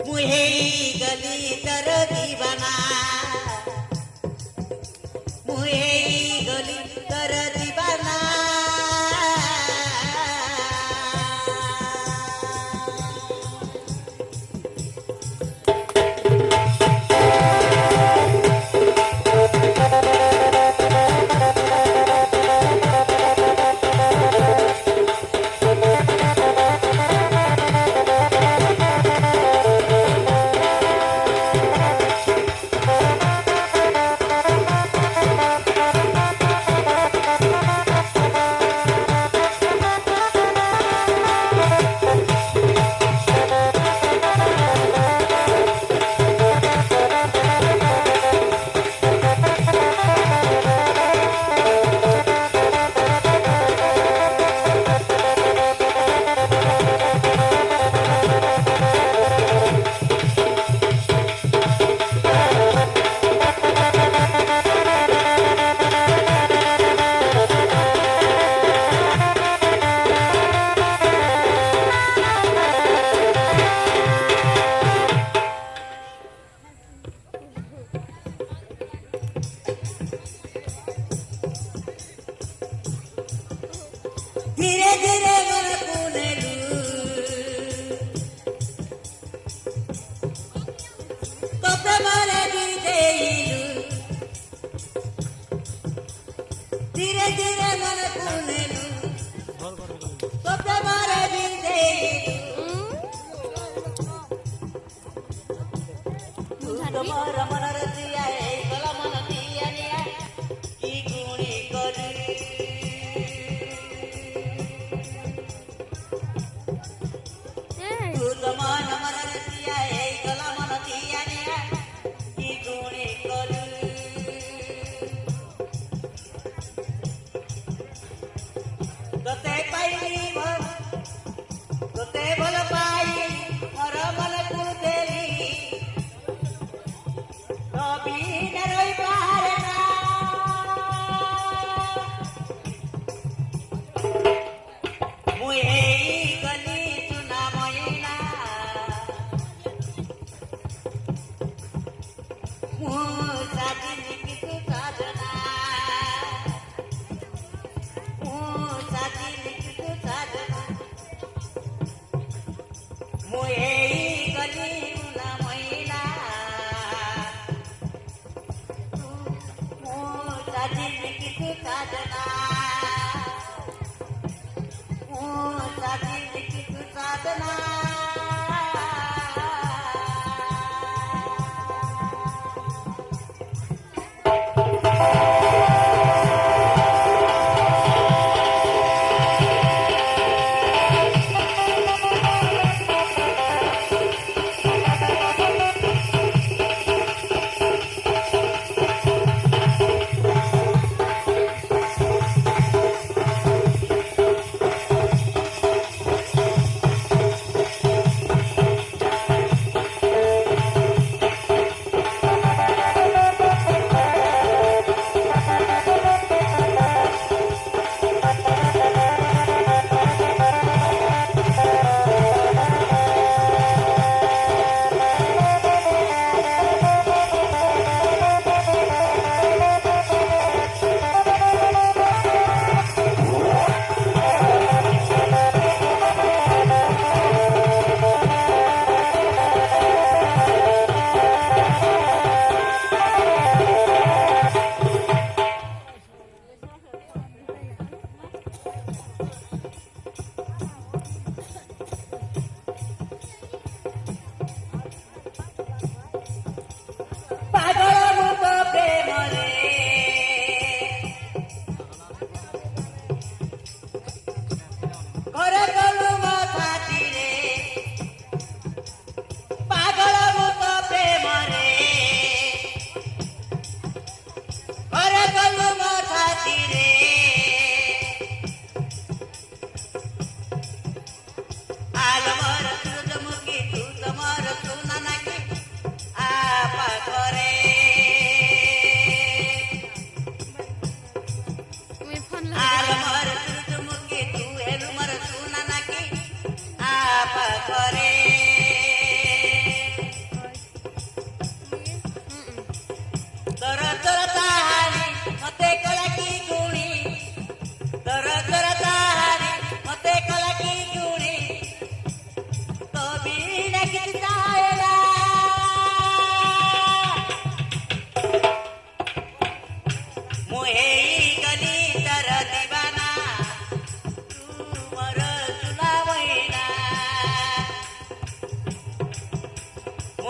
मुहे गली तर दीवाना मुहे गली तर दीवाना धीरे धीरे मनकू नेलू तो प्रेमारे बिदेलू धीरे धीरे मनकू नेलू तो प्रेमारे बिदेलू तुम्हारा मन रतिया है गला मन दिया निया की गुणी करी मन मन रतिया है गला मन दिया निया की गुणी करी तोते पाई भर तोते भल पाई मोर मन कुदेली रवि न रही पारे ना मुहे गली चुना महीना मुझा दिल की तू साजना मुझा दिल की तू साजना मुहे गली चुना महीना मुझा दिल की तू साजना मुझा दिल की तू साजना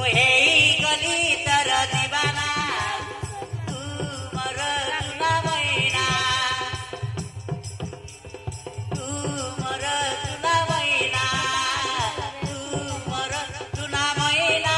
ମୁଁ ହେଇଗଲି ତୋର ଦିବାନା ତୁ ମୋର ସୁନା ମଇନା ତୁ ମୋର ସୁନା ମଇନା ତୁ ମୋର ସୁନା ମଇନା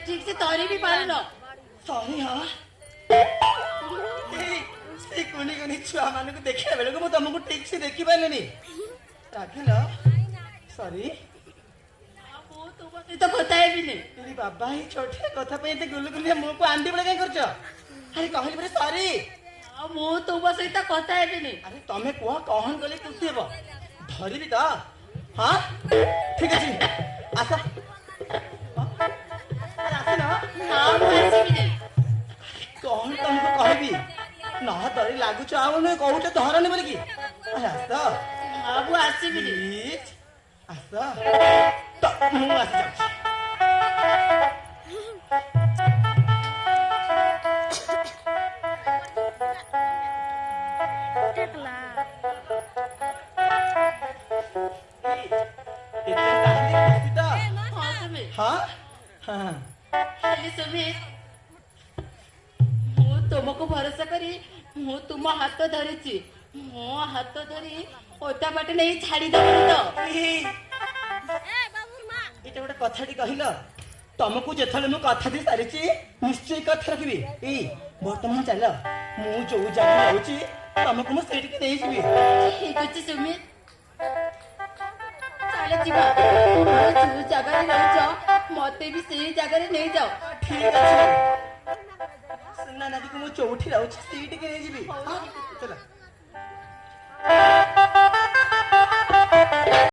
ठीक से तोरी भी पालन सॉरी हाँ से कुनी कुनी छुआ मान को देखिला बेले को तुमको ठीक से देखि पाइलेनी राखिल सॉरी तो बताए भी नहीं तेरी बाबा ही छोटे कथा पे ते गुलगुलिया मुंह को आंडी बड़े काई करछ अरे कहली बरे सॉरी मु तुम सहित कथा भी नहीं अरे तमे को कहन गले कुतेबो धरी भी ता हां ठीक अछि आसा कौन तुमको कहबी ना तरी लागुच आउ न कहूच धरनी बोल की आस बाबू आसबि प्लीज आस तो मु आस हाँ हाँ सुमित मु तुमको भरोसा करी मु तुम हाथ धरिची मो हाथ धरी ओटा बाटे नहीं छाड़ी दबनी तो एटा गोटे कथाटी कहल तुमको जेथले मु कथा दे सारिची निश्चय कथा रखबी ए वर्तमान चल मु जो जगह जाउची तुमको मु सेठी के देई जीवी ठीक अछि सुमित चल जीवा जो जगह रहछ मते भी सेही जगह नहीं जाओ ठीक अछि सुनना नदी को मु चौठी रहउची सेठी के देई जीवी चल